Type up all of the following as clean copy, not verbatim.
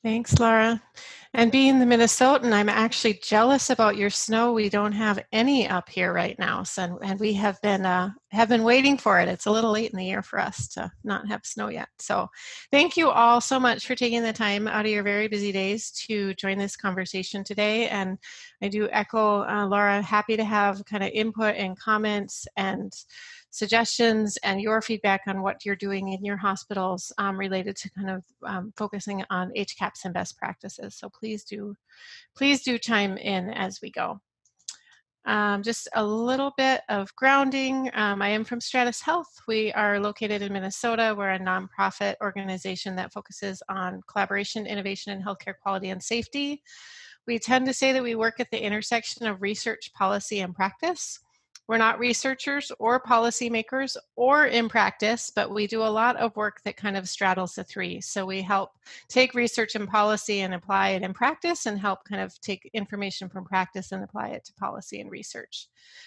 Thanks, Laura. And being the Minnesotan, I'm actually jealous about your snow. We don't have any up here right now, so and we have been waiting for it. It's a little late in the year for us to not have snow yet. So, thank you all so much for taking the time out of your very busy days to join this conversation today. And I do echo Laura. Happy to have kind of input and comments and suggestions and your feedback on what you're doing in your hospitals related to kind of focusing on HCAHPS and best practices. So please do chime in as we go. Just a little bit of grounding. I am from Stratus Health. We are located in Minnesota. We're a nonprofit organization that focuses on collaboration, innovation, and healthcare quality and safety. We tend to say that we work at the intersection of research, policy, and practice. We're not researchers or policymakers or in practice, but we do a lot of work that kind of straddles the three. So we help take research and policy and apply it in practice, and help kind of take information from practice and apply it to policy and research.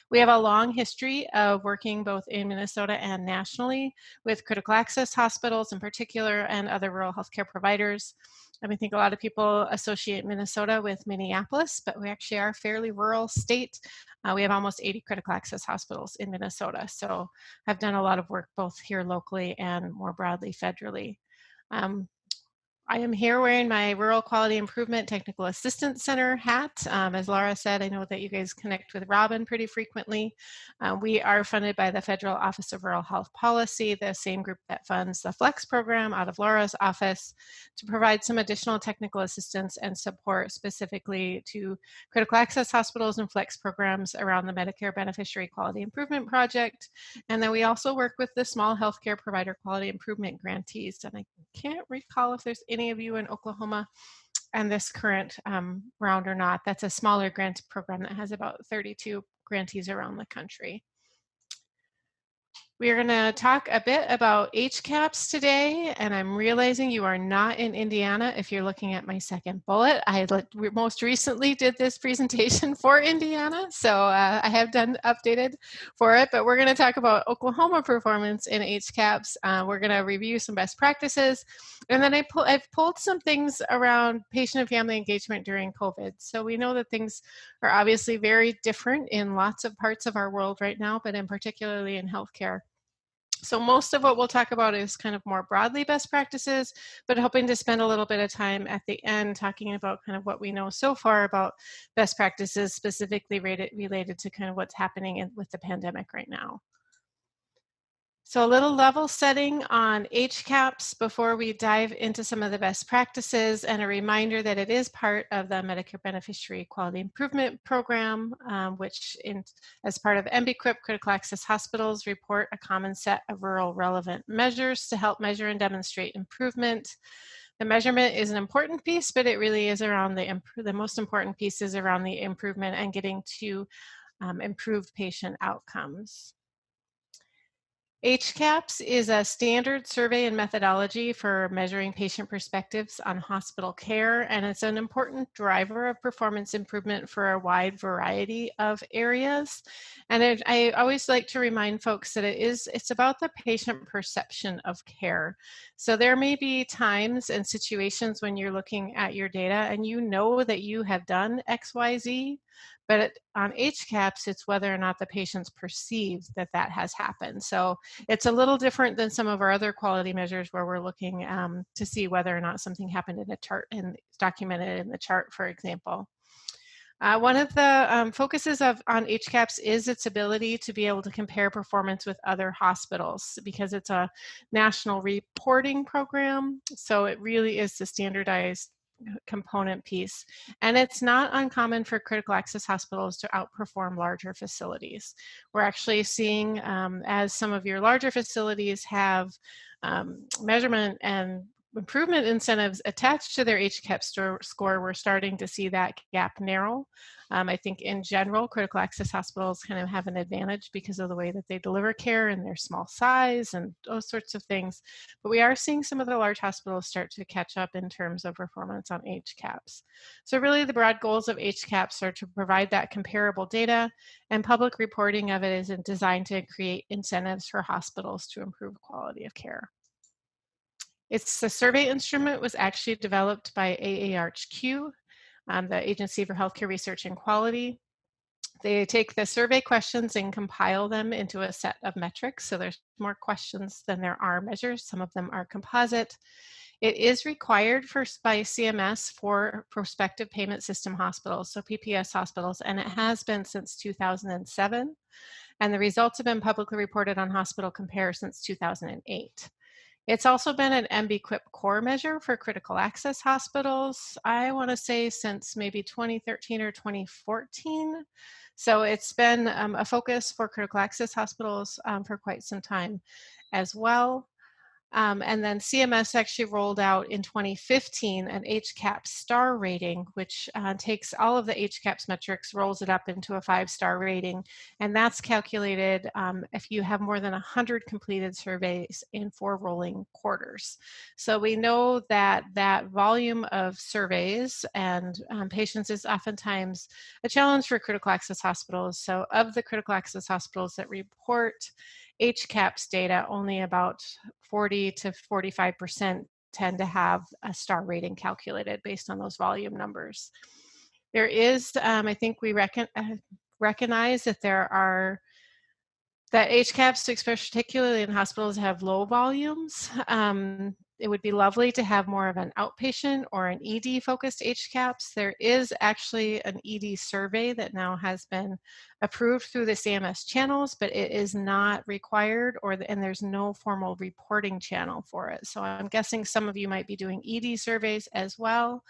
We have a long history of working both in Minnesota and nationally with critical access hospitals in particular and other rural healthcare providers. I think a lot of people associate Minnesota with Minneapolis, but we actually are a fairly rural state. We have almost 80 critical access hospitals in Minnesota. So I've done a lot of work both here locally and more broadly federally. I am here wearing my Rural Quality Improvement Technical Assistance Center hat. As Laura said, I know that you guys connect with Robin pretty frequently. We are funded by the Federal Office of Rural Health Policy, the same group that funds the FLEX program out of Laura's office, to provide some additional technical assistance and support specifically to critical access hospitals and FLEX programs around the Medicare Beneficiary Quality Improvement Project. And then we also work with the Small Healthcare Provider Quality Improvement Grantees. And I can't recall if there's any of you in Oklahoma and this current round or not. That's a smaller grant program that has about 32 grantees around the country. We are going to talk a bit about HCAHPS today, and I'm realizing you are not in Indiana if you're looking at my second bullet. I most recently did this presentation for Indiana, so I have done updated for it, but we're going to talk about Oklahoma performance in HCAHPS. We're going to review some best practices, and then I've pulled some things around patient and family engagement during COVID. So we know that things are obviously very different in lots of parts of our world right now, but in particularly in healthcare. So most of what we'll talk about is kind of more broadly best practices, but hoping to spend a little bit of time at the end talking about kind of what we know so far about best practices, specifically related to kind of what's happening with the pandemic right now. So a little level setting on HCAHPS before we dive into some of the best practices, and a reminder that it is part of the Medicare Beneficiary Quality Improvement Program, which as part of MBQIP, critical access hospitals report a common set of rural relevant measures to help measure and demonstrate improvement. The measurement is an important piece, but it really is around the most important piece is around the improvement and getting to improved patient outcomes. HCAHPS is a standard survey and methodology for measuring patient perspectives on hospital care, and it's an important driver of performance improvement for a wide variety of areas. And I always like to remind folks that it's about the patient perception of care. So there may be times and situations when you're looking at your data and you know that you have done X, Y, Z, but on HCAHPS, it's whether or not the patients perceive that that has happened. So it's a little different than some of our other quality measures where we're looking to see whether or not something happened in a chart and it's documented in the chart, for example. One of the focuses on HCAHPS is its ability to be able to compare performance with other hospitals, because it's a national reporting program. So it really is the standardized component piece. And it's not uncommon for critical access hospitals to outperform larger facilities. We're actually seeing, as some of your larger facilities have measurement and improvement incentives attached to their HCAHPS score, we're starting to see that gap narrow. I think in general, critical access hospitals kind of have an advantage because of the way that they deliver care and their small size and those sorts of things. But we are seeing some of the large hospitals start to catch up in terms of performance on HCAHPS. So really the broad goals of HCAHPS are to provide that comparable data, and public reporting of it is designed to create incentives for hospitals to improve quality of care. It's the survey instrument was actually developed by AARHQ, the Agency for Healthcare Research and Quality. They take the survey questions and compile them into a set of metrics. So there's more questions than there are measures. Some of them are composite. It is required by CMS for prospective payment system hospitals, so PPS hospitals, and it has been since 2007. And the results have been publicly reported on Hospital Compare since 2008. It's also been an MBQIP core measure for critical access hospitals, I want to say since maybe 2013 or 2014. So it's been a focus for critical access hospitals for quite some time as well. And then CMS actually rolled out in 2015 an HCAHPS star rating, which takes all of the HCAHPS metrics, rolls it up into a 5-star rating. And that's calculated if you have more than 100 completed surveys in 4 rolling quarters. So we know that that volume of surveys and patients is oftentimes a challenge for critical access hospitals. So of the critical access hospitals that report HCAHPS data, only about 40 to 45% tend to have a star rating calculated based on those volume numbers. There is, I think we recognize that that HCAHPS, particularly in hospitals, have low volumes. It would be lovely to have more of an outpatient or an ED-focused HCAHPS. There is actually an ED survey that now has been approved through the CMS channels, but it is not required, and there's no formal reporting channel for it. So I'm guessing some of you might be doing ED surveys as well,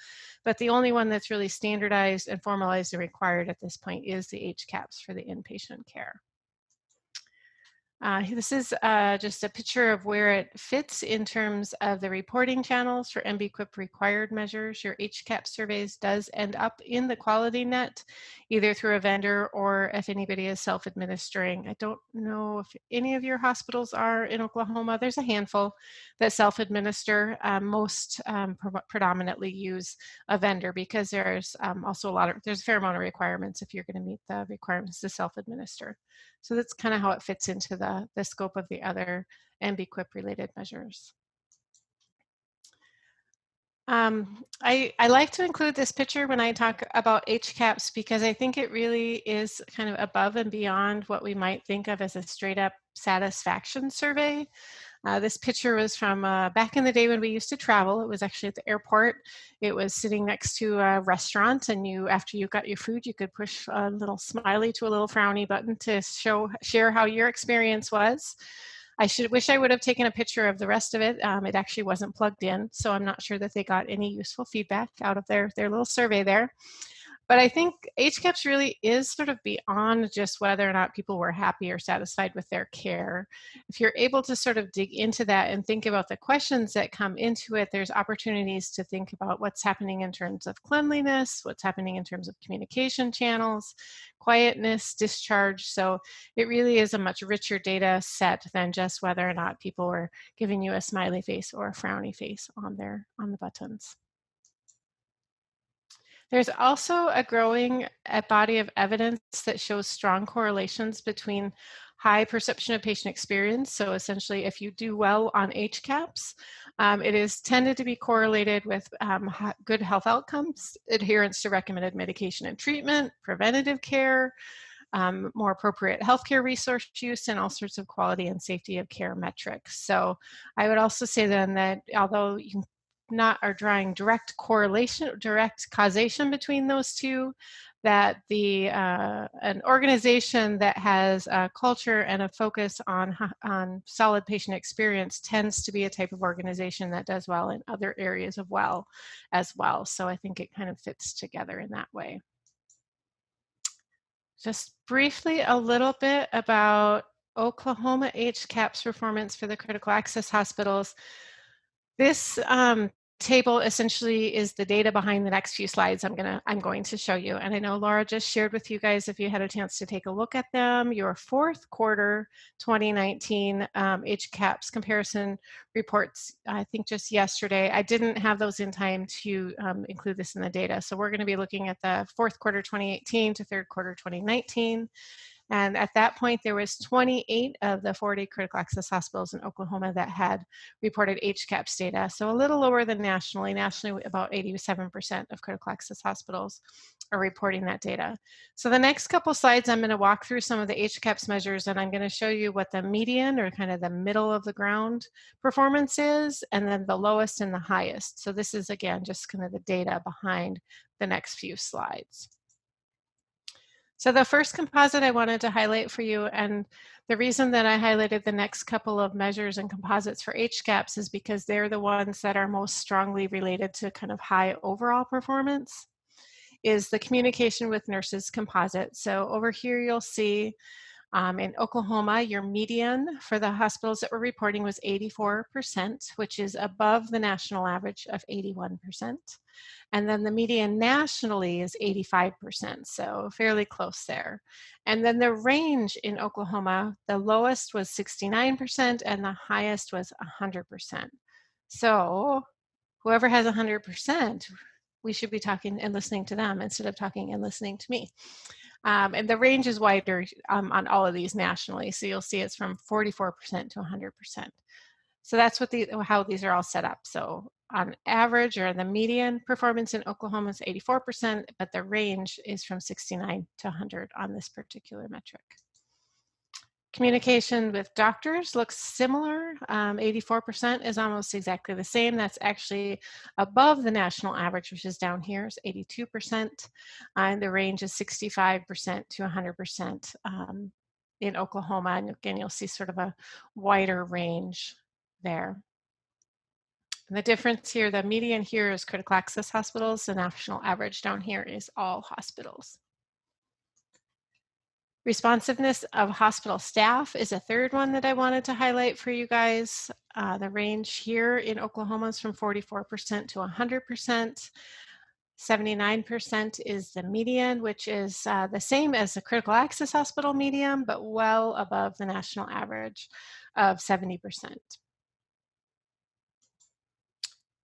but the only one that's really standardized and formalized and required at this point is the HCAHPS for the inpatient care. This is just a picture of where it fits in terms of the reporting channels for MBQIP required measures. Your HCAHPS surveys does end up in the quality net, either through a vendor or if anybody is self-administering. I don't know if any of your hospitals are in Oklahoma. There's a handful that self-administer. Most predominantly use a vendor because there's also there's a fair amount of requirements if you're going to meet the requirements to self-administer. So that's kind of how it fits into the scope of the other MBQIP related measures. I like to include this picture when I talk about HCAHPS because I think it really is kind of above and beyond what we might think of as a straight up satisfaction survey. This picture was from back in the day when we used to travel. It was actually at the airport. It was sitting next to a restaurant, and after you got your food, you could push a little smiley to a little frowny button to share how your experience was. I wish I would have taken a picture of the rest of it. It actually wasn't plugged in, so I'm not sure that they got any useful feedback out of their little survey there. But I think HCAHPS really is sort of beyond just whether or not people were happy or satisfied with their care. If you're able to sort of dig into that and think about the questions that come into it, there's opportunities to think about what's happening in terms of cleanliness, what's happening in terms of communication channels, quietness, discharge. So it really is a much richer data set than just whether or not people were giving you a smiley face or a frowny face on the buttons. There's also a growing body of evidence that shows strong correlations between high perception of patient experience. So essentially, if you do well on HCAHPS, it is tended to be correlated with good health outcomes, adherence to recommended medication and treatment, preventative care, more appropriate healthcare resource use, and all sorts of quality and safety of care metrics. So I would also say then that although you are drawing direct causation between those two, that an organization that has a culture and a focus on solid patient experience tends to be a type of organization that does well in other areas as well. So I think it kind of fits together in that way. Just briefly, a little bit about Oklahoma HCAHPS performance for the critical access hospitals. This table essentially is the data behind the next few slides I'm going to show you. And I know Laura just shared with you guys, if you had a chance to take a look at them, your fourth quarter 2019 HCAHPS comparison reports, I think just yesterday. I didn't have those in time to include this in the data. So we're going to be looking at the fourth quarter 2018 to third quarter 2019. And at that point, there was 28 of the 40 critical access hospitals in Oklahoma that had reported HCAHPS data. So a little lower than nationally. Nationally, about 87% of critical access hospitals are reporting that data. So the next couple slides, I'm going to walk through some of the HCAHPS measures, and I'm going to show you what the median, or kind of the middle of the ground performance is, and then the lowest and the highest. So this is, again, just kind of the data behind the next few slides. So the first composite I wanted to highlight for you, and the reason that I highlighted the next couple of measures and composites for HCAHPS is because they're the ones that are most strongly related to kind of high overall performance, is the communication with nurses composite. So over here you'll see in Oklahoma, your median for the hospitals that were reporting was 84%, which is above the national average of 81%. And then the median nationally is 85%, so fairly close there. And then the range in Oklahoma, the lowest was 69% and the highest was 100%. So whoever has 100%, we should be talking and listening to them instead of talking and listening to me. And the range is wider on all of these nationally. So you'll see it's from 44% to 100%. So that's what how these are all set up. So on average, or the median performance in Oklahoma is 84%, but the range is from 69 to 100 on this particular metric. Communication with doctors looks similar. 84% is almost exactly the same. That's actually above the national average, which is down here, is 82%. And the range is 65% to 100% in Oklahoma. And again, you'll see sort of a wider range there. And the difference here, the median here is critical access hospitals. The national average down here is all hospitals. Responsiveness of hospital staff is a third one that I wanted to highlight for you guys. The range here in Oklahoma is from 44% to 100%. 79% is the median, which is the same as the critical access hospital median, but well above the national average of 70%.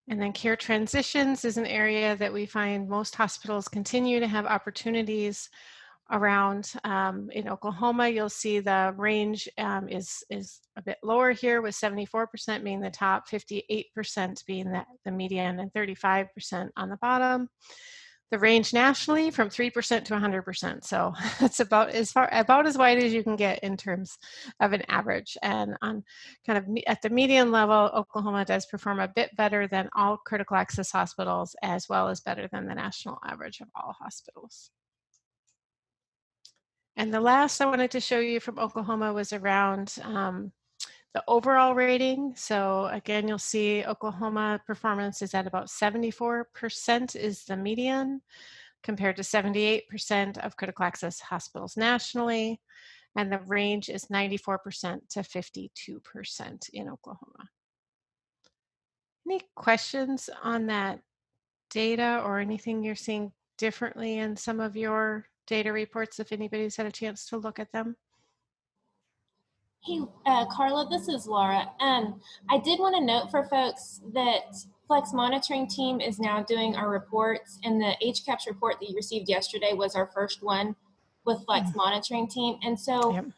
And then care transitions is an area that we find most hospitals continue to have opportunities around. In Oklahoma, you'll see the range is a bit lower here, with 74% being the top, 58% being the median, and 35% on the bottom. The range nationally from 3% to 100%. So it's about as wide as you can get in terms of an average. And on kind of at the median level, Oklahoma does perform a bit better than all critical access hospitals, as well as better than the national average of all hospitals. And the last I wanted to show you from Oklahoma was around the overall rating. So again, you'll see Oklahoma performance is at about 74% is the median, compared to 78% of critical access hospitals nationally. And the range is 94% to 52% in Oklahoma. Any questions on that data, or anything you're seeing differently in some of your data reports, if anybody's had a chance to look at them? Hey, Carla, this is Laura. I did want to note for folks that Flex Monitoring Team is now doing our reports, and the HCAHPS report that you received yesterday was our first one with Flex Monitoring Team. And so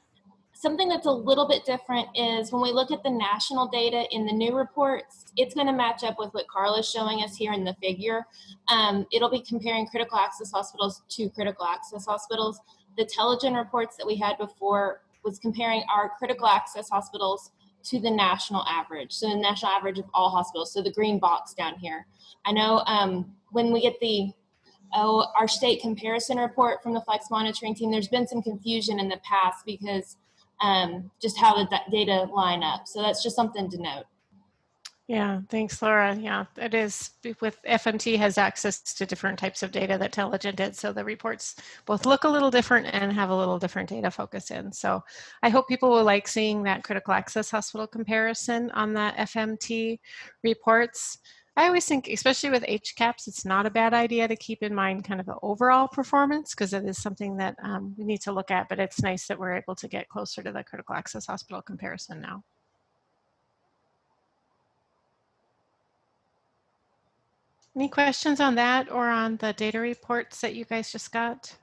something that's a little bit different is when we look at the national data in the new reports, it's going to match up with what Carla's showing us here in the figure. It'll be comparing critical access hospitals to critical access hospitals. The Telegen reports that we had before was comparing our critical access hospitals to the national average. So the national average of all hospitals. So the green box down here. I know when we get our state comparison report from the Flex Monitoring Team, there's been some confusion in the past because just how the data line up. So that's just something to note. Yeah, thanks, Laura. Yeah, it is. With FMT has access to different types of data that Telegen did, so the reports both look a little different and have a little different data focus in. So I hope people will like seeing that critical access hospital comparison on the FMT reports. I always think, especially with HCAHPS, it's not a bad idea to keep in mind kind of the overall performance, because it is something that we need to look at, but it's nice that we're able to get closer to the critical access hospital comparison now. Any questions on that or on the data reports that you guys just got?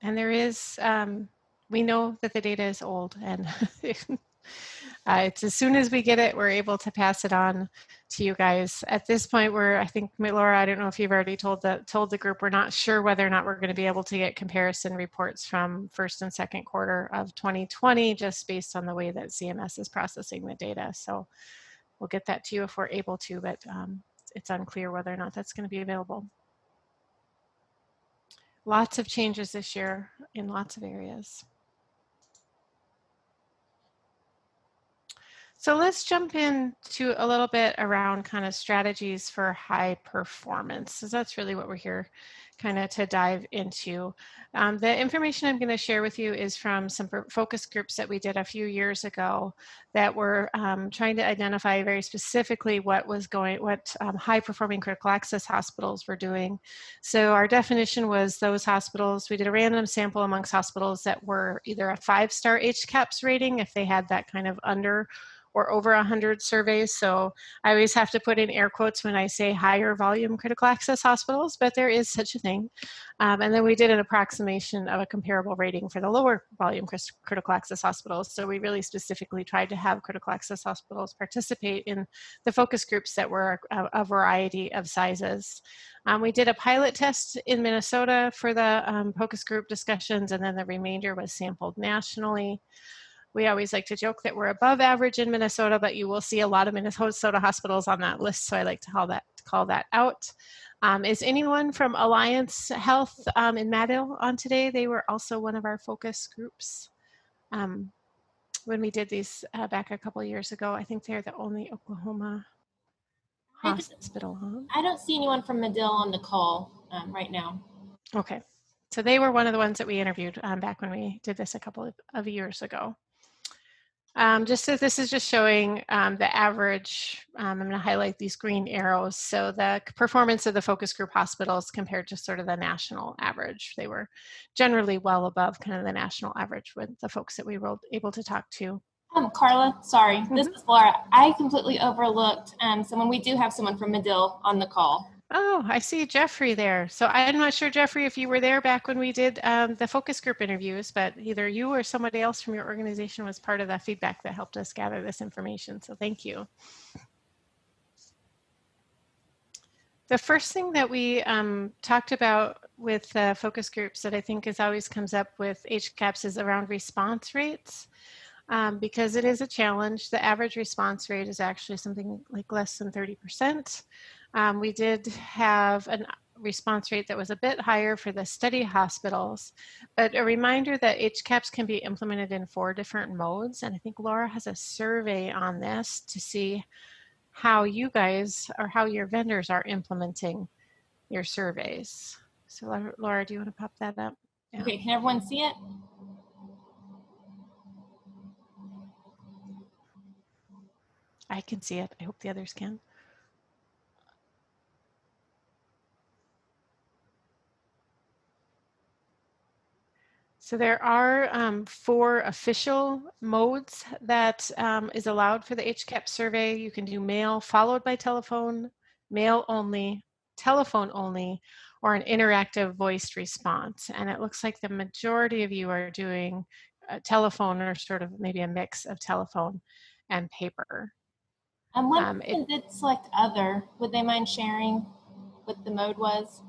And there is, we know that the data is old, and it's as soon as we get it, we're able to pass it on to you guys. At this point, I think, Laura, I don't know if you've already told the group, we're not sure whether or not we're going to be able to get comparison reports from first and second quarter of 2020, just based on the way that CMS is processing the data. So we'll get that to you if we're able to, but it's unclear whether or not that's going to be available. Lots of changes this year in lots of areas. So let's jump into a little bit around kind of strategies for high performance. So that's really what we're here kind of to dive into. The information I'm going to share with you is from some focus groups that we did a few years ago that were trying to identify very specifically what high performing critical access hospitals were doing. So our definition was those hospitals, we did a random sample amongst hospitals that were either a 5-star HCAHPS rating if they had that kind of under or over 100 surveys. So I always have to put in air quotes when I say higher volume critical access hospitals, but there is such a thing. And then we did an approximation of a comparable rating for the lower volume critical access hospitals. So we really specifically tried to have critical access hospitals participate in the focus groups that were a variety of sizes. We did a pilot test in Minnesota for the focus group discussions, and then the remainder was sampled nationally. We always like to joke that we're above average in Minnesota, but you will see a lot of Minnesota hospitals on that list, so I like to call that out. Is anyone from Alliance Health in Maddow on today? They were also one of our focus groups when we did these back a couple of years ago. I think they're the only Oklahoma hospital. I don't see anyone from Medill on the call right now. Okay, so they were one of the ones that we interviewed back when we did this a couple of years ago. Just so this is just showing the average, I'm going to highlight these green arrows. So the performance of the focus group hospitals compared to sort of the national average. They were generally well above kind of the national average with the folks that we were able to talk to. Carla, sorry, this is Laura. I completely overlooked someone. We do have someone from Medill on the call. Oh, I see Jeffrey there. So I'm not sure, Jeffrey, if you were there back when we did the focus group interviews, but either you or somebody else from your organization was part of that feedback that helped us gather this information. So thank you. The first thing that we talked about with focus groups that I think always comes up with HCAHPS is around response rates. Because it is a challenge. The average response rate is actually something like less than 30%. We did have a response rate that was a bit higher for the study hospitals, but a reminder that HCAHPS can be implemented in 4 different modes. And I think Laura has a survey on this to see how you guys or how your vendors are implementing your surveys. So Laura, do you want to pop that up? Yeah. Okay, can everyone see it? I can see it. I hope the others can. So there are 4 official modes that is allowed for the HCAHPS survey. You can do mail followed by telephone, mail only, telephone only, or an interactive voiced response. And it looks like the majority of you are doing telephone or sort of maybe a mix of telephone and paper. One person did select other. Would they mind sharing what the mode was?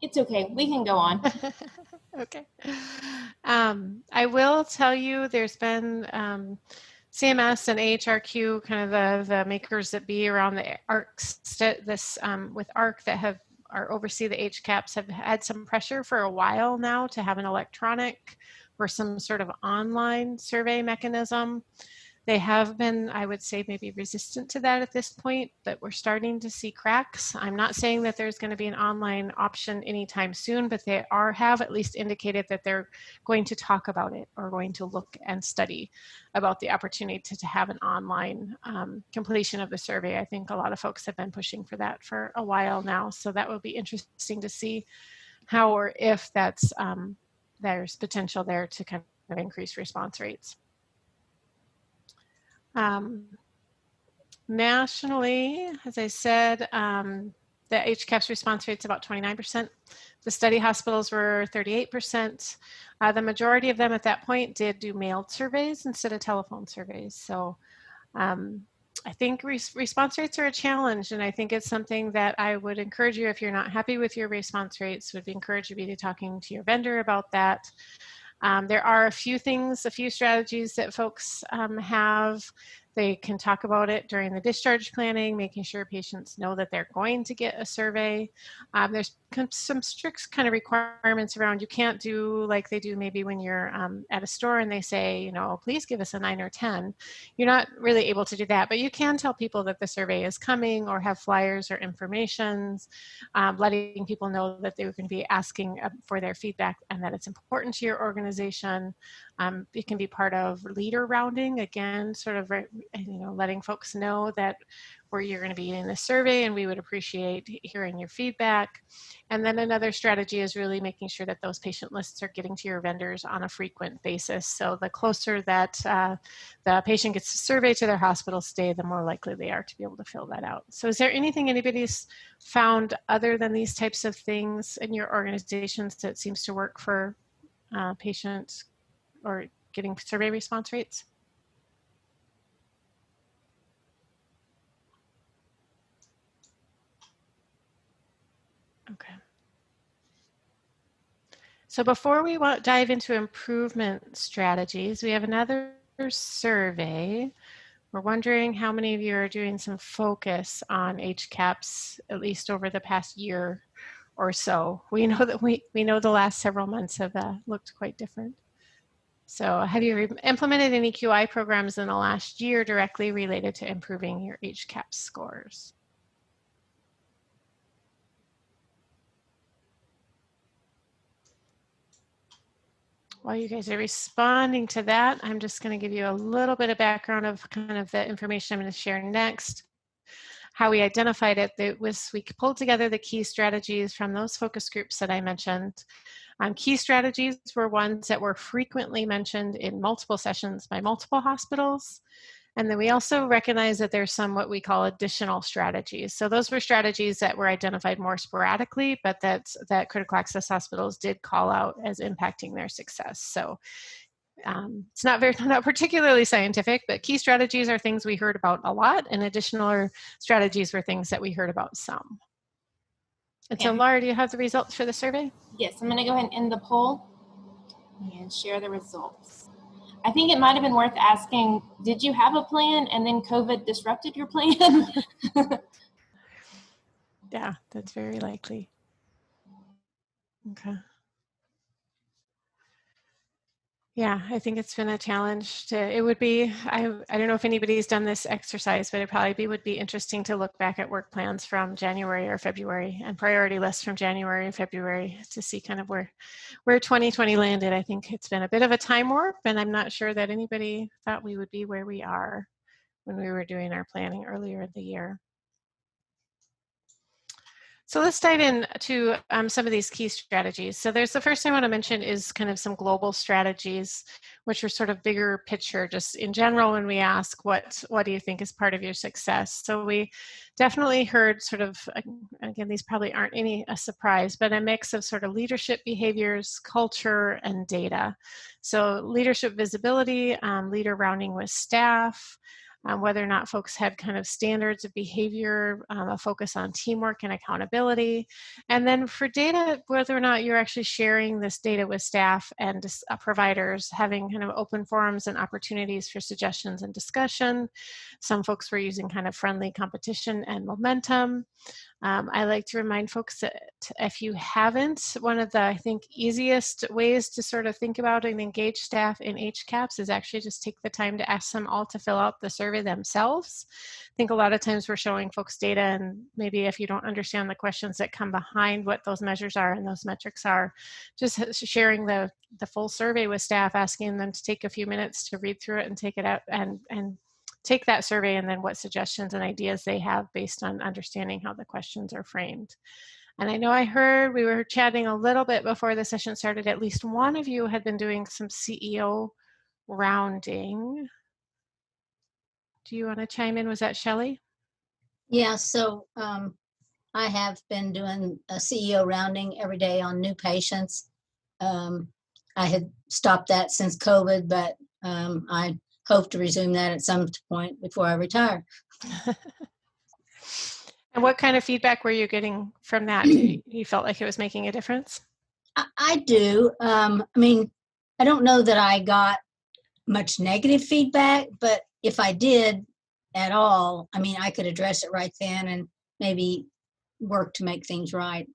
It's okay. We can go on. Okay. I will tell you there's been CMS and AHRQ, kind of the makers that be around the ARC, with ARC that oversee the HCAHPS have had some pressure for a while now to have an electronic or some sort of online survey mechanism. They have been, I would say, maybe resistant to that at this point, but we're starting to see cracks. I'm not saying that there's going to be an online option anytime soon, but they have at least indicated that they're going to talk about it or going to look and study about the opportunity to have an online completion of the survey. I think a lot of folks have been pushing for that for a while now, so that will be interesting to see how or if there's potential there to kind of increase response rates. Nationally, as I said, the HCAHPS response rate is about 29%. The study hospitals were 38%. The majority of them at that point did do mailed surveys instead of telephone surveys. So I think response rates are a challenge, and I think it's something that I would encourage you, if you're not happy with your response rates, would encourage you to be talking to your vendor about that. There are a few strategies that folks have. They can talk about it during the discharge planning, making sure patients know that they're going to get a survey. There's some strict kind of requirements around, you can't do like they do maybe when you're at a store and they say, you know, please give us a 9 or 10. You're not really able to do that, but you can tell people that the survey is coming or have flyers or informations, letting people know that they're going to be asking for their feedback and that it's important to your organization. It can be part of leader rounding, again, sort of, you know, letting folks know that you're going to be in the survey and we would appreciate hearing your feedback. And then another strategy is really making sure that those patient lists are getting to your vendors on a frequent basis. So the closer that the patient gets a survey to their hospital stay, the more likely they are to be able to fill that out. So is there anything anybody's found other than these types of things in your organizations that seems to work for patients or getting survey response rates? Okay. So before we dive into improvement strategies, we have another survey. We're wondering how many of you are doing some focus on HCAHPS, at least over the past year or so. We know that we know the last several months have looked quite different. So have you implemented any QI programs in the last year directly related to improving your HCAHPS scores? While you guys are responding to that, I'm just going to give you a little bit of background of kind of the information I'm going to share next. How we identified it, we pulled together the key strategies from those focus groups that I mentioned. Key strategies were ones that were frequently mentioned in multiple sessions by multiple hospitals. And then we also recognize that there's some what we call additional strategies. So those were strategies that were identified more sporadically, but that critical access hospitals did call out as impacting their success. So it's not particularly scientific, but key strategies are things we heard about a lot, and additional strategies were things that we heard about some. And so, Laura, do you have the results for the survey? Yes, I'm going to go ahead and end the poll and share the results. I think it might have been worth asking, did you have a plan and then COVID disrupted your plan? Yeah, that's very likely. Okay. Yeah, I think it's been a challenge it would be, I don't know if anybody's done this exercise, but it would be interesting to look back at work plans from January or February and priority lists from January and February to see kind of where 2020 landed. I think it's been a bit of a time warp, and I'm not sure that anybody thought we would be where we are when we were doing our planning earlier in the year. So let's dive into some of these key strategies. So there's the first thing I want to mention is kind of some global strategies, which are sort of bigger picture, just in general when we ask what do you think is part of your success. So we definitely heard sort of, again, these probably aren't a surprise, but a mix of sort of leadership behaviors, culture, and data. So leadership visibility, leader rounding with staff, whether or not folks had kind of standards of behavior, a focus on teamwork and accountability. And then for data, whether or not you're actually sharing this data with staff and providers, having kind of open forums and opportunities for suggestions and discussion. Some folks were using kind of friendly competition and momentum. I like to remind folks that if you haven't, one of the, I think, easiest ways to sort of think about and engage staff in HCAHPS is actually just take the time to ask them all to fill out the survey themselves. I think a lot of times we're showing folks data, and maybe if you don't understand the questions that come behind what those measures are and those metrics are, just sharing the full survey with staff, asking them to take a few minutes to read through it and take it out and take that survey, and then what suggestions and ideas they have based on understanding how the questions are framed. And I know we were chatting a little bit before the session started, at least one of you had been doing some CEO rounding. do you want to chime in? Was that Shelley? Yeah, so I have been doing a CEO rounding every day on new patients. I had stopped that since COVID, but I hope to resume that at some point before I retire. And what kind of feedback were you getting from that? You felt like it was making a difference? I do. I mean, I don't know that I got much negative feedback, but if I did at all, I mean, I could address it right then and maybe work to make things right.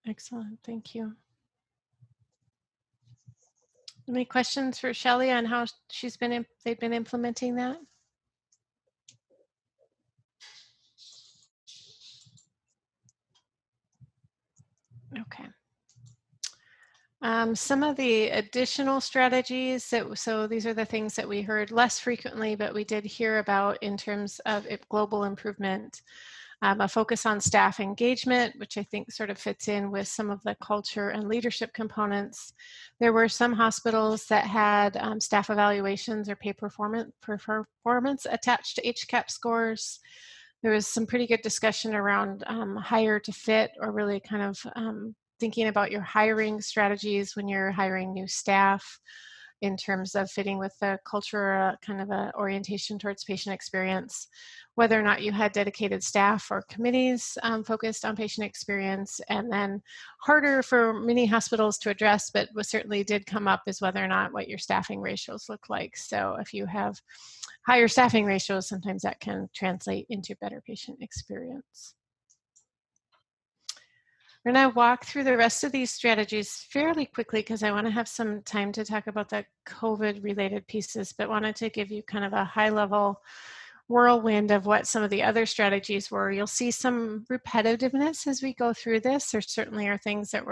Excellent, thank you. Any questions for Shelley on how they've been implementing that? Okay. Some of the additional strategies, so these are the things that we heard less frequently, but we did hear about in terms of global improvement. A focus on staff engagement, which I think sort of fits in with some of the culture and leadership components. There were some hospitals that had staff evaluations or pay performance attached to HCAHPS scores. There was some pretty good discussion around hire to fit, or really kind of thinking about your hiring strategies when you're hiring new staff in terms of fitting with the culture, kind of a orientation towards patient experience, whether or not you had dedicated staff or committees focused on patient experience. And then harder for many hospitals to address, but what certainly did come up, is whether or not what your staffing ratios look like. So if you have higher staffing ratios, sometimes that can translate into better patient experience. We're going to walk through the rest of these strategies fairly quickly because I want to have some time to talk about the COVID-related pieces, but wanted to give you kind of a high-level whirlwind of what some of the other strategies were. You'll see some repetitiveness as we go through this. There certainly are things that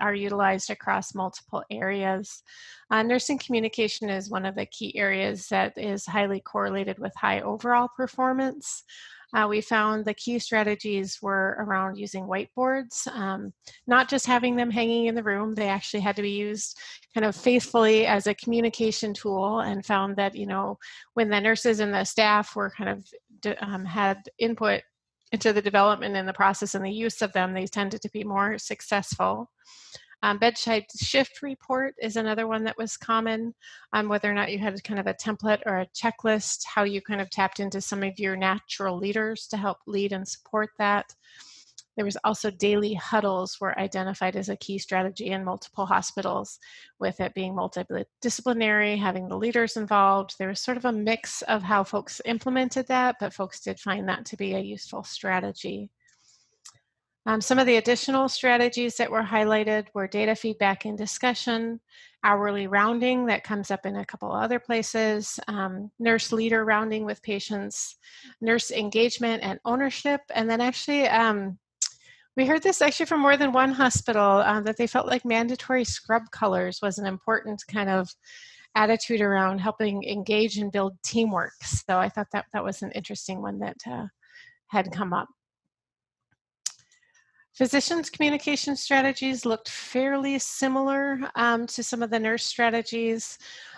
are utilized across multiple areas. Nursing communication is one of the key areas that is highly correlated with high overall performance. We found the key strategies were around using whiteboards, not just having them hanging in the room. They actually had to be used kind of faithfully as a communication tool, and found that, you know, when the nurses and the staff were kind of had input into the development and the process and the use of them, they tended to be more successful. Bedside shift report is another one that was common, whether or not you had kind of a template or a checklist, how you kind of tapped into some of your natural leaders to help lead and support that. There was also daily huddles were identified as a key strategy in multiple hospitals, with it being multidisciplinary, having the leaders involved. There was sort of a mix of how folks implemented that, but folks did find that to be a useful strategy. Some of the additional strategies that were highlighted were data feedback and discussion, hourly rounding that comes up in a couple other places, nurse leader rounding with patients, nurse engagement and ownership, and then actually we heard this actually from more than one hospital, that they felt like mandatory scrub colors was an important kind of attitude around helping engage and build teamwork. So I thought that was an interesting one that had come up. Physicians' communication strategies looked fairly similar to some of the nurse strategies.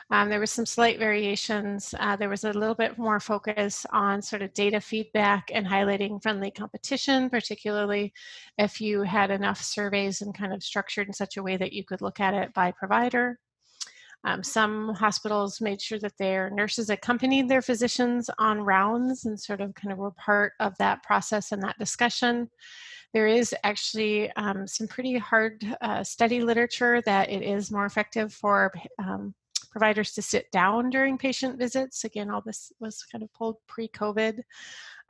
There were some slight variations. There was a little bit more focus on sort of data feedback and highlighting friendly competition, particularly if you had enough surveys and kind of structured in such a way that you could look at it by provider. Some hospitals made sure that their nurses accompanied their physicians on rounds and sort of kind of were part of that process and that discussion. There is actually some pretty hard study literature that it is more effective for providers to sit down during patient visits. Again, all this was kind of pulled pre-COVID.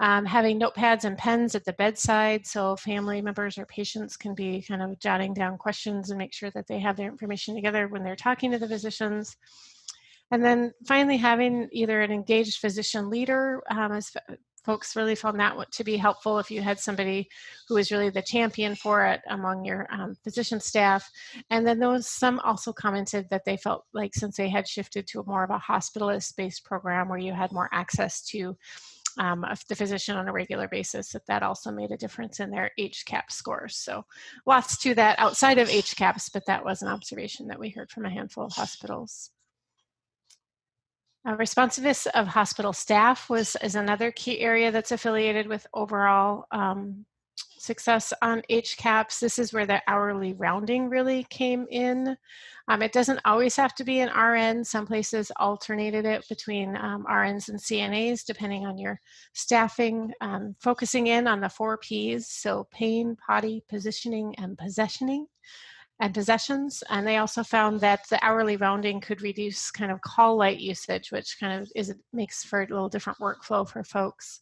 Having notepads and pens at the bedside so family members or patients can be kind of jotting down questions and make sure that they have their information together when they're talking to the physicians. And then finally having either an engaged physician leader, as folks really found that to be helpful if you had somebody who was really the champion for it among your physician staff. And then some also commented that they felt like since they had shifted to more of a hospitalist-based program where you had more access to the physician on a regular basis, that also made a difference in their HCAHPS scores. So lots to that outside of HCAHPS, but that was an observation that we heard from a handful of hospitals. Responsiveness of hospital staff is another key area that's affiliated with overall success on HCAHPS. This is where the hourly rounding really came in. It doesn't always have to be an RN. Some places alternated it between RNs and CNAs, depending on your staffing, focusing in on the 4 Ps, so pain, potty, positioning, and possessioning. And possessions, and they also found that the hourly rounding could reduce kind of call light usage, which kind of makes for a little different workflow for folks.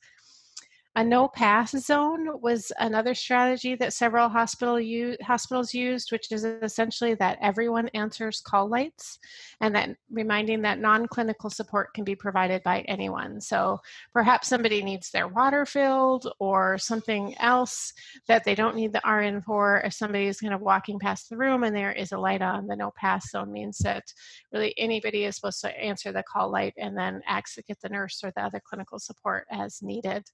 A no pass zone was another strategy that several hospitals used, which is essentially that everyone answers call lights, and then reminding that non-clinical support can be provided by anyone. So perhaps somebody needs their water filled or something else that they don't need the RN for. If somebody is kind of walking past the room and there is a light on, the no pass zone means that really anybody is supposed to answer the call light and then get the nurse or the other clinical support as needed.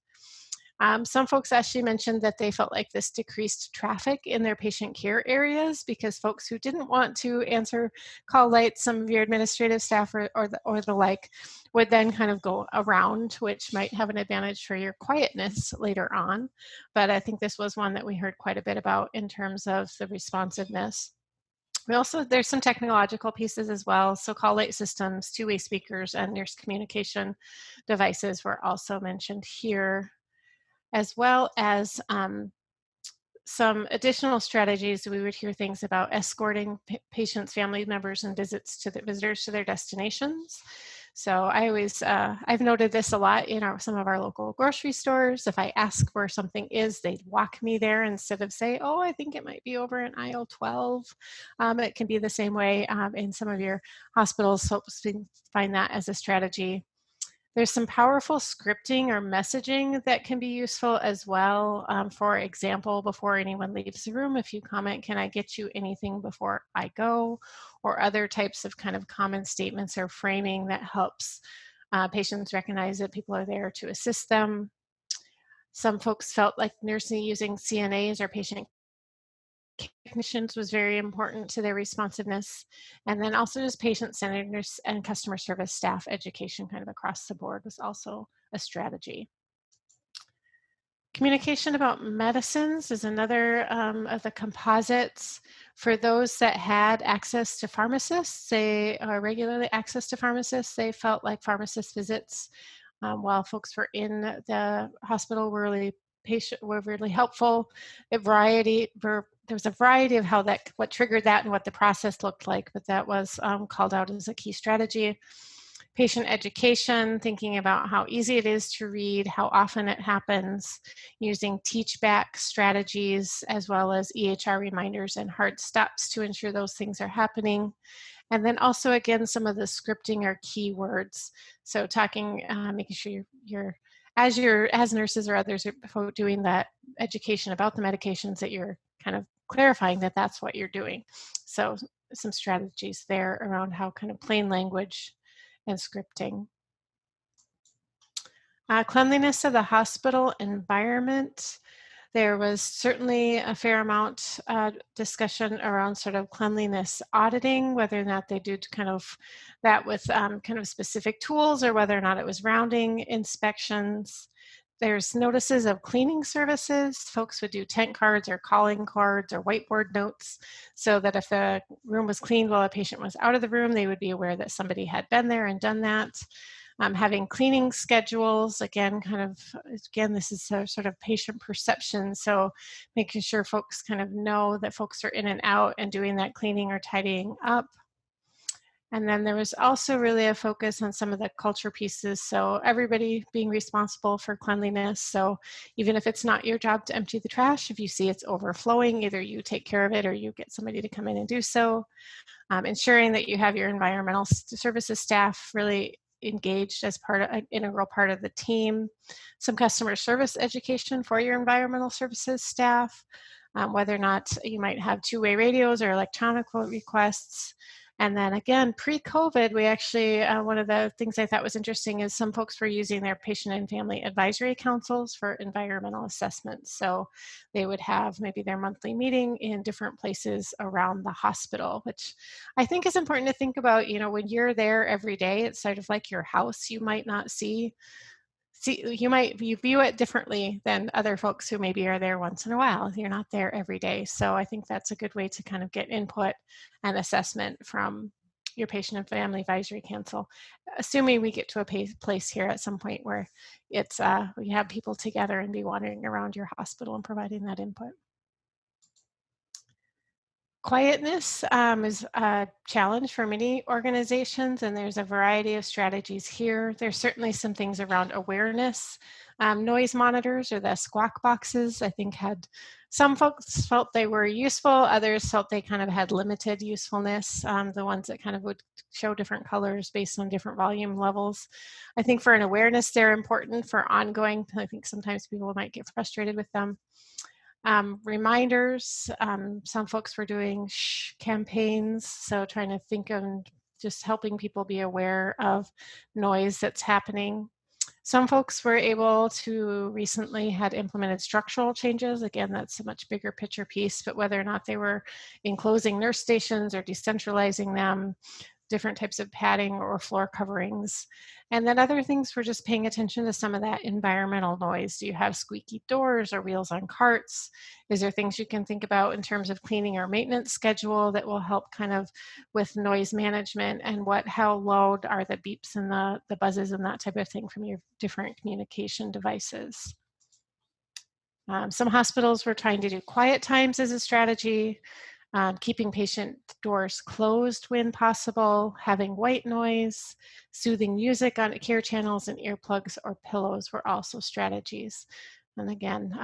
Some folks actually mentioned that they felt like this decreased traffic in their patient care areas because folks who didn't want to answer call lights, some of your administrative staff or the like, would then kind of go around, which might have an advantage for your quietness later on. But I think this was one that we heard quite a bit about in terms of the responsiveness. There's some technological pieces as well. So call light systems, two-way speakers, and nurse communication devices were also mentioned here, as well as some additional strategies. We would hear things about escorting patients, family members, and visitors to their destinations. So I've noted this a lot in some of our local grocery stores. If I ask where something is, they walk me there instead of say, oh, I think it might be over in aisle 12. It can be the same way in some of your hospitals, so find that as a strategy. There's some powerful scripting or messaging that can be useful as well. For example, before anyone leaves the room, if you comment, can I get you anything before I go? Or other types of kind of common statements or framing that helps patients recognize that people are there to assist them. Some folks felt like nursing using CNAs or patient technicians was very important to their responsiveness. And then also just patient-centeredness and customer service staff education kind of across the board was also a strategy. Communication about medicines is another of the composites. For those that had access to pharmacists, regularly access to pharmacists, they felt like pharmacist visits while folks were in the hospital were really helpful. There was a variety of what triggered that and what the process looked like, but that was called out as a key strategy. Patient education, thinking about how easy it is to read, how often it happens, using teach-back strategies, as well as EHR reminders and hard stops to ensure those things are happening. And then also, again, some of the scripting or keywords. So making sure as nurses or others are doing that education about the medications, that you're kind of clarifying that that's what you're doing. So some strategies there around how kind of plain language and scripting. Cleanliness of the hospital environment. There was certainly a fair amount discussion around sort of cleanliness auditing, whether or not they did kind of that with kind of specific tools or whether or not it was rounding inspections. There's notices of cleaning services. Folks would do tent cards or calling cards or whiteboard notes so that if the room was cleaned while a patient was out of the room, they would be aware that somebody had been there and done that. Having cleaning schedules, again, this is a sort of patient perception. So making sure folks kind of know that folks are in and out and doing that cleaning or tidying up. And then there was also really a focus on some of the culture pieces. So everybody being responsible for cleanliness. So even if it's not your job to empty the trash, if you see it's overflowing, either you take care of it or you get somebody to come in and do so. Ensuring that you have your environmental services staff really engaged as an integral part of the team. Some customer service education for your environmental services staff, whether or not you might have two-way radios or electronic requests. And then again, pre-COVID, we actually, one of the things I thought was interesting is some folks were using their patient and family advisory councils for environmental assessments. So they would have maybe their monthly meeting in different places around the hospital, which I think is important to think about. You know, when you're there every day, it's sort of like your house. You might not see, you view it differently than other folks who maybe are there once in a while. You're not there every day. So I think that's a good way to kind of get input and assessment from your patient and family advisory council, assuming we get to a place here at some point where it's we have people together and be wandering around your hospital and providing that input. Quietness is a challenge for many organizations, and there's a variety of strategies here. There's certainly some things around awareness. Noise monitors, or the squawk boxes, I think had some folks felt they were useful, others felt they kind of had limited usefulness, the ones that kind of would show different colors based on different volume levels. I think for an awareness, they're important for ongoing. I think sometimes people might get frustrated with them. Reminders, some folks were doing campaigns, so trying to think of just helping people be aware of noise that's happening. Some folks were able to recently had implemented structural changes. Again, that's a much bigger picture piece, but whether or not they were enclosing nurse stations or decentralizing them, different types of padding or floor coverings. And then other things were just paying attention to some of that environmental noise. Do you have squeaky doors or wheels on carts? Is there things you can think about in terms of cleaning or maintenance schedule that will help kind of with noise management, and how loud are the beeps and the buzzes and that type of thing from your different communication devices? Some hospitals were trying to do quiet times as a strategy. Keeping patient doors closed when possible, having white noise, soothing music on care channels, and earplugs or pillows were also strategies. And again,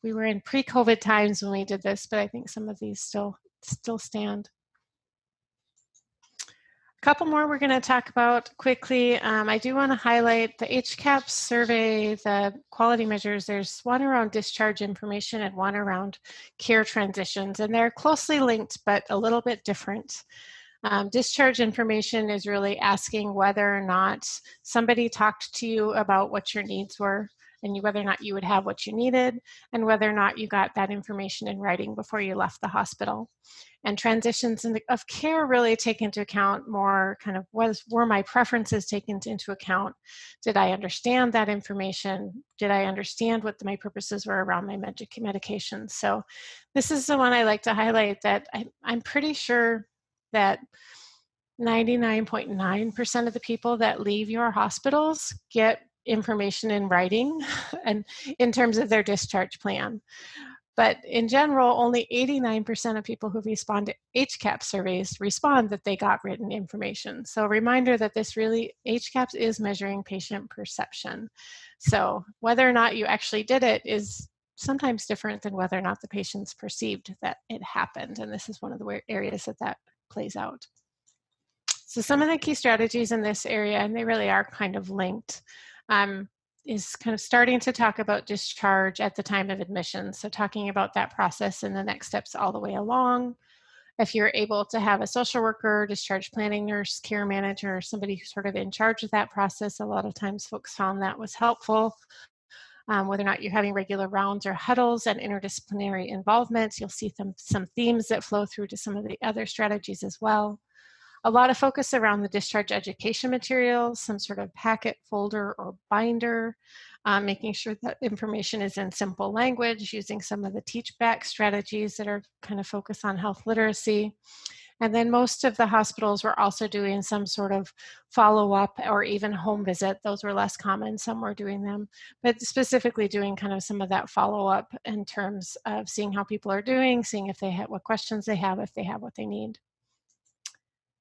we were in pre-COVID times when we did this, but I think some of these still stand. A couple more we're going to talk about quickly. I do want to highlight the HCAHPS survey, the quality measures. There's one around discharge information and one around care transitions, and they're closely linked but a little bit different. Discharge information is really asking whether or not somebody talked to you about what your needs were, and whether or not you would have what you needed, and whether or not you got that information in writing before you left the hospital. And transitions of care really take into account more kind of were my preferences taken into account? Did I understand that information? Did I understand what my purposes were around my medications? So this is the one I like to highlight, that I'm pretty sure that 99.9% of the people that leave your hospitals get information in writing and in terms of their discharge plan. But in general, only 89% of people who respond to HCAHPS surveys respond that they got written information. So a reminder that this really, HCAHPS is measuring patient perception. So whether or not you actually did it is sometimes different than whether or not the patients perceived that it happened. And this is one of the areas that plays out. So some of the key strategies in this area, and they really are kind of linked, is kind of starting to talk about discharge at the time of admission. So talking about that process and the next steps all the way along. If you're able to have a social worker, discharge planning nurse, care manager, somebody who's sort of in charge of that process, a lot of times folks found that was helpful. Whether or not you're having regular rounds or huddles and interdisciplinary involvement, you'll see some themes that flow through to some of the other strategies as well. A lot of focus around the discharge education materials, some sort of packet, folder, or binder, making sure that information is in simple language, using some of the teach back strategies that are kind of focused on health literacy. And then most of the hospitals were also doing some sort of follow-up or even home visit. Those were less common, some were doing them, but specifically doing kind of some of that follow-up in terms of seeing how people are doing, seeing if they have what questions they have, if they have what they need.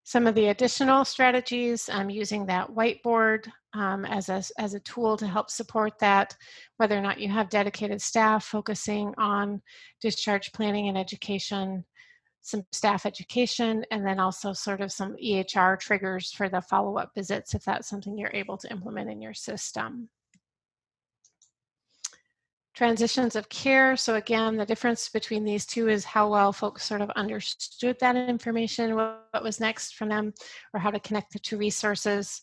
Some of the additional strategies, using that whiteboard as a tool to help support that, whether or not you have dedicated staff focusing on discharge planning and education, some staff education, and then also sort of some EHR triggers for the follow-up visits if that's something you're able to implement in your system. Transitions of care. So again, the difference between these two is how well folks sort of understood that information, what was next from them, or how to connect it to resources.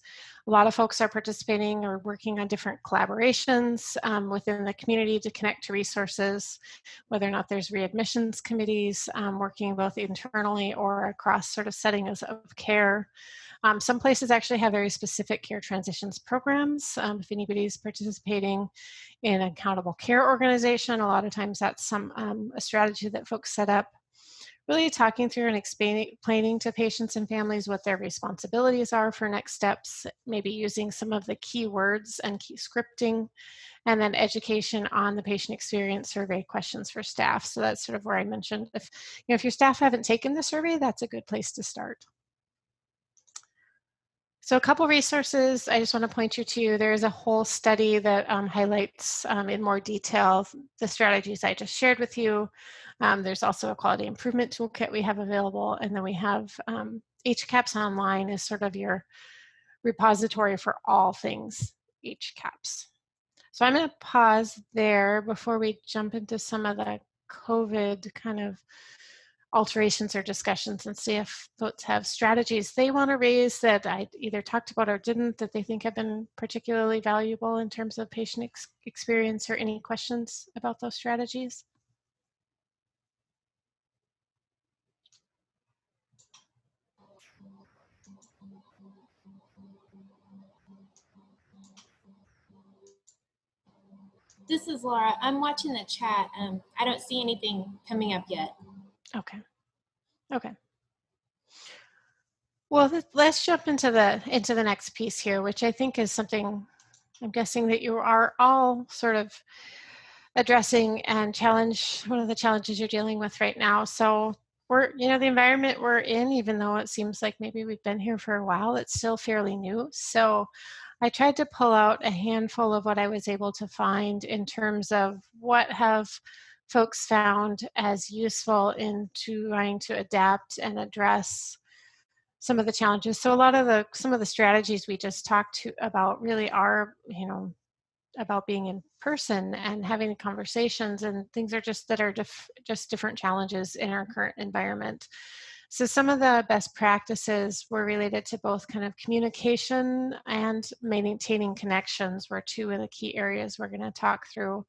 A lot of folks are participating or working on different collaborations within the community to connect to resources, whether or not there's readmissions committees working both internally or across sort of settings of care. Some places actually have very specific care transitions programs. If anybody's participating in an accountable care organization, a lot of times that's a strategy that folks set up. Really talking through and explaining to patients and families what their responsibilities are for next steps, maybe using some of the key words and key scripting, and then education on the patient experience survey questions for staff. So that's sort of where I mentioned if your staff haven't taken the survey, that's a good place to start. So a couple resources I just want to point you to. There's a whole study that highlights in more detail the strategies I just shared with you. There's also a quality improvement toolkit we have available, and then we have HCAHPS Online is sort of your repository for all things HCAHPS. So I'm going to pause there before we jump into some of the COVID kind of alterations or discussions and see if folks have strategies they want to raise that I either talked about or didn't that they think have been particularly valuable in terms of patient experience, or any questions about those strategies. This is Laura. I'm watching the chat. I don't see anything coming up yet. Okay. Okay. Well, let's jump into the next piece here, which I think is something I'm guessing that you are all sort of addressing and one of the challenges you're dealing with right now. So the environment we're in, even though it seems like maybe we've been here for a while, it's still fairly new. So I tried to pull out a handful of what I was able to find in terms of what have folks found as useful in trying to adapt and address some of the challenges. So some of the strategies we just talked about really are, about being in person and having conversations, and things are just just different challenges in our current environment. So some of the best practices were related to both kind of communication and maintaining connections were two of the key areas we're going to talk through.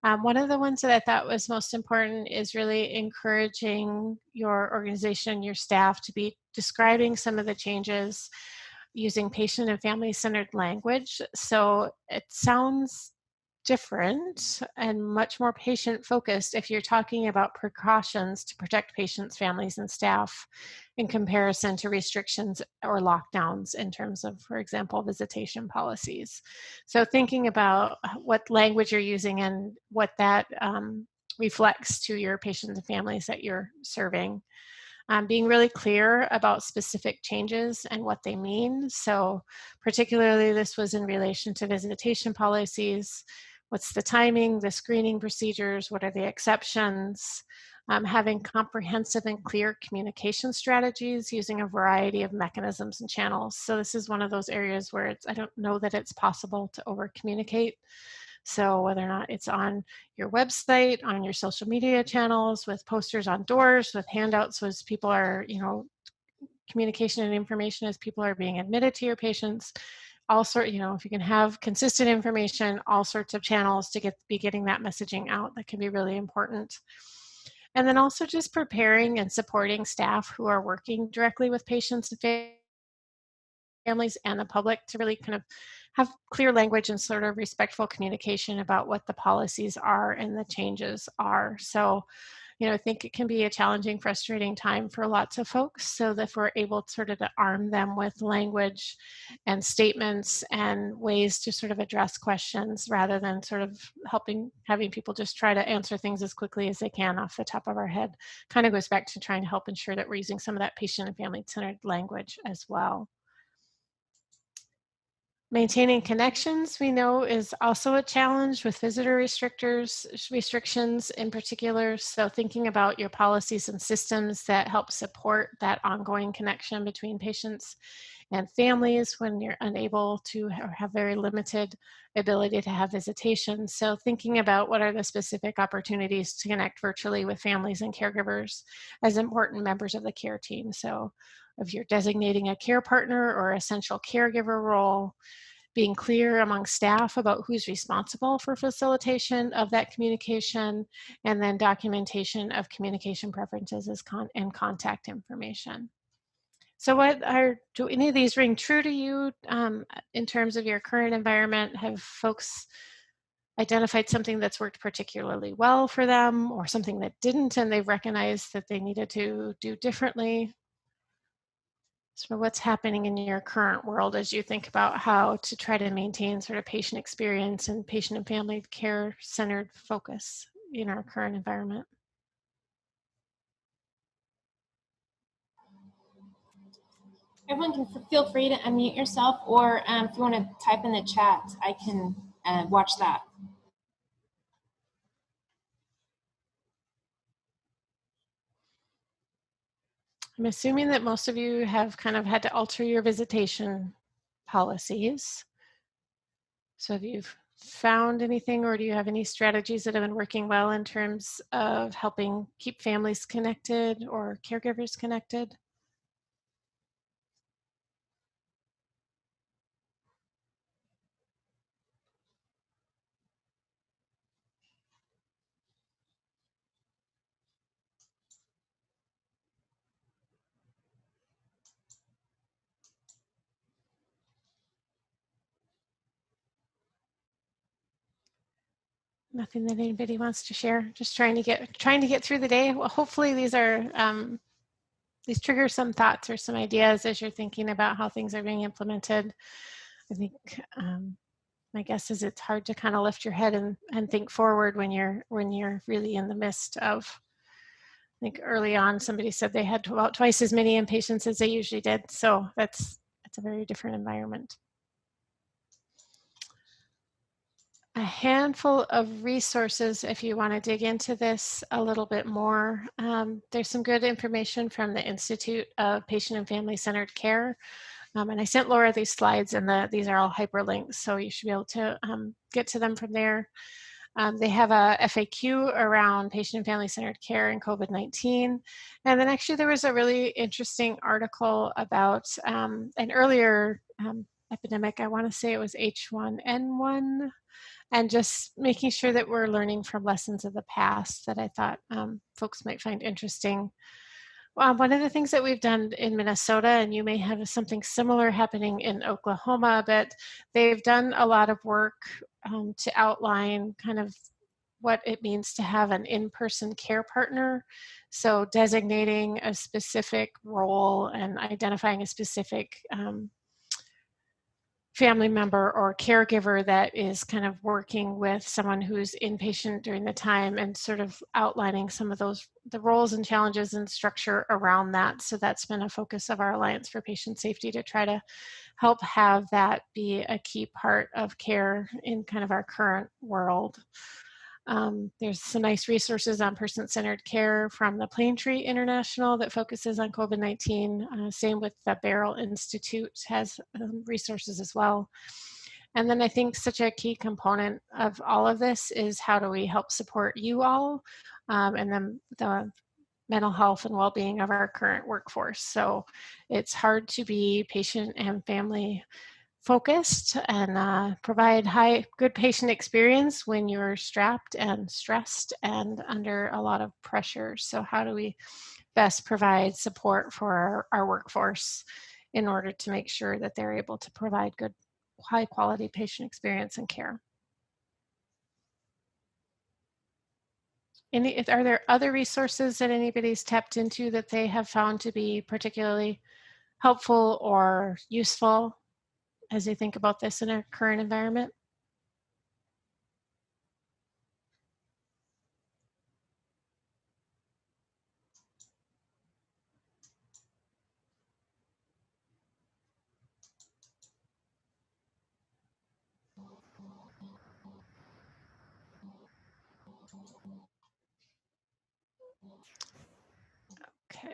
One of the ones that I thought was most important is really encouraging your organization, your staff, to be describing some of the changes using patient and family-centered language. So it sounds different and much more patient-focused if you're talking about precautions to protect patients, families, and staff in comparison to restrictions or lockdowns in terms of, for example, visitation policies. So thinking about what language you're using and what that reflects to your patients and families that you're serving. Being really clear about specific changes and what they mean. So particularly this was in relation to visitation policies. What's the timing, the screening procedures, what are the exceptions? Having comprehensive and clear communication strategies using a variety of mechanisms and channels. So this is one of those areas where I don't know that it's possible to over communicate. So whether or not it's on your website, on your social media channels, with posters on doors, with handouts as people are, communication and information as people are being admitted to your patients, if you can have consistent information, all sorts of channels to be getting that messaging out, that can be really important. And then also just preparing and supporting staff who are working directly with patients and families and the public to really kind of have clear language and sort of respectful communication about what the policies are and the changes are. So, I think it can be a challenging, frustrating time for lots of folks. So that if we're able to arm them with language and statements and ways to sort of address questions rather than sort of having people just try to answer things as quickly as they can off the top of our head, kind of goes back to trying to help ensure that we're using some of that patient and family-centered language as well. Maintaining connections, we know, is also a challenge with visitor restrictions in particular. So thinking about your policies and systems that help support that ongoing connection between patients and families when you're unable to or have very limited ability to have visitation. So thinking about what are the specific opportunities to connect virtually with families and caregivers as important members of the care team. So if you're designating a care partner or essential caregiver role, being clear among staff about who's responsible for facilitation of that communication, and then documentation of communication preferences and contact information. So do any of these ring true to you in terms of your current environment? Have folks identified something that's worked particularly well for them or something that didn't and they've recognized that they needed to do differently? Sort of what's happening in your current world as you think about how to try to maintain sort of patient experience and patient and family care centered focus in our current environment? Everyone can feel free to unmute yourself, or if you want to type in the chat, I can watch that. I'm assuming that most of you have kind of had to alter your visitation policies. So have you found anything, or do you have any strategies that have been working well in terms of helping keep families connected or caregivers connected? Nothing that anybody wants to share. Just trying to get through the day. Well, hopefully these trigger some thoughts or some ideas as you're thinking about how things are being implemented. I think my guess is it's hard to kind of lift your head and think forward when you're really in the midst of. I think early on somebody said they had about twice as many inpatients as they usually did. So that's a very different environment. A handful of resources if you want to dig into this a little bit more. There's some good information from the Institute of Patient and Family Centered Care. And I sent Laura these slides, and these are all hyperlinks, so you should be able to get to them from there. They have a FAQ around patient and family centered care and COVID-19. And then actually there was a really interesting article about an earlier epidemic. I want to say it was H1N1. And just making sure that we're learning from lessons of the past that I thought folks might find interesting. One of the things that we've done in Minnesota, and you may have something similar happening in Oklahoma, but they've done a lot of work to outline kind of what it means to have an in-person care partner. So designating a specific role and identifying a specific family member or caregiver that is kind of working with someone who's inpatient during the time and sort of outlining some of the roles and challenges and structure around that. So that's been a focus of our Alliance for Patient Safety to try to help have that be a key part of care in kind of our current world. There's some nice resources on person-centered care from the Plaintree International that focuses on COVID-19. Same with the Barrel Institute has resources as well. And then I think such a key component of all of this is how do we help support you all and then the mental health and well-being of our current workforce. So it's hard to be patient and family focused and provide good patient experience when you're strapped and stressed and under a lot of pressure. So how do we best provide support for our workforce in order to make sure that they're able to provide good, high quality patient experience and care? Are there other resources that anybody's tapped into that they have found to be particularly helpful or useful as they think about this in our current environment? Okay.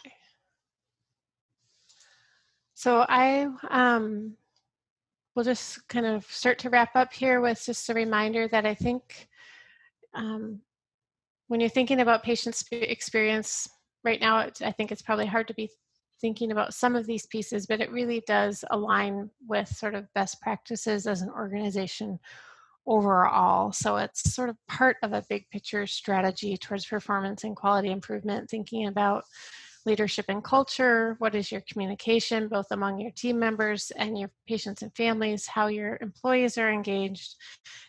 So I will just kind of start to wrap up here with just a reminder that I think when you're thinking about patient experience right now, I think it's probably hard to be thinking about some of these pieces, but it really does align with sort of best practices as an organization overall. So it's sort of part of a big picture strategy towards performance and quality improvement, thinking about leadership and culture, what is your communication both among your team members and your patients and families, how your employees are engaged,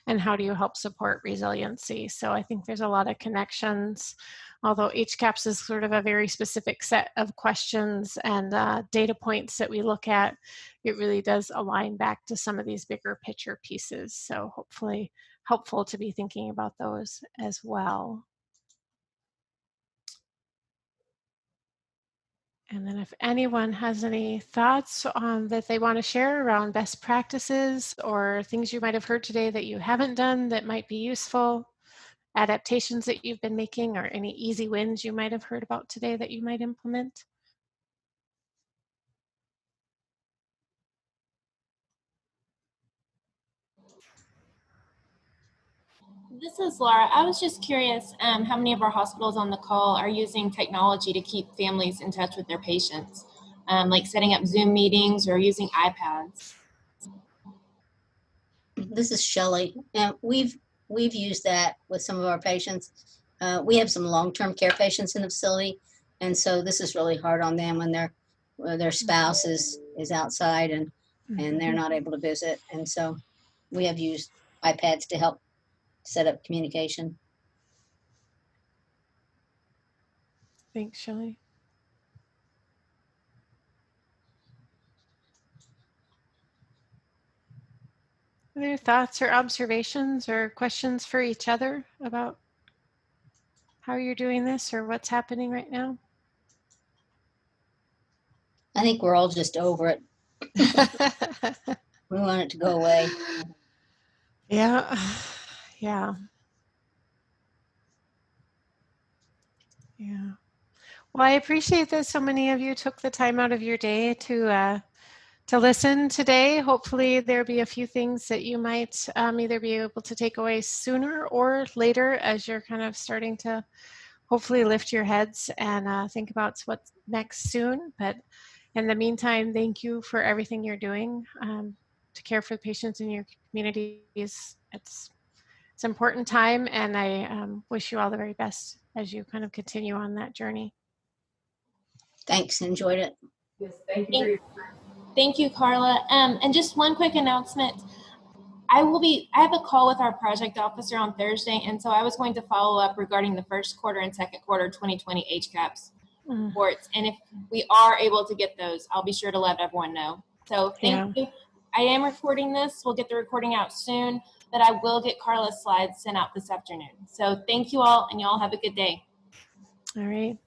and how do you help support resiliency. So I think there's a lot of connections, although HCAHPS is sort of a very specific set of questions and data points that we look at. It really does align back to some of these bigger picture pieces. So hopefully helpful to be thinking about those as well. And then if anyone has any thoughts that they want to share around best practices or things you might have heard today that you haven't done that might be useful, adaptations that you've been making, or any easy wins you might have heard about today that you might implement. This is Laura. I was just curious how many of our hospitals on the call are using technology to keep families in touch with their patients, like setting up Zoom meetings or using iPads. This is Shelley, and we've used that with some of our patients. We have some long-term care patients in the facility, and so this is really hard on them when their spouse is outside and they're not able to visit, and so we have used iPads to help set up communication. Thanks, Shelley. Are there thoughts or observations or questions for each other about how you're doing this or what's happening right now? I think we're all just over it. We want it to go away. Yeah, yeah. Yeah. Well, I appreciate that so many of you took the time out of your day to listen today. Hopefully there'll be a few things that you might either be able to take away sooner or later as you're kind of starting to hopefully lift your heads and think about what's next soon. But in the meantime, thank you for everything you're doing to care for the patients in your communities. It's an important time, and I wish you all the very best as you kind of continue on that journey. Thanks, enjoyed it. Yes, thank you for your time. Thank you, Carla. And just one quick announcement. I have a call with our project officer on Thursday, and so I was going to follow up regarding the first quarter and second quarter 2020 HCAHPS reports. And if we are able to get those, I'll be sure to let everyone know. So thank you. I am recording this. We'll get the recording out soon, but I will get Carla's slides sent out this afternoon. So thank you all, and you all have a good day. All right.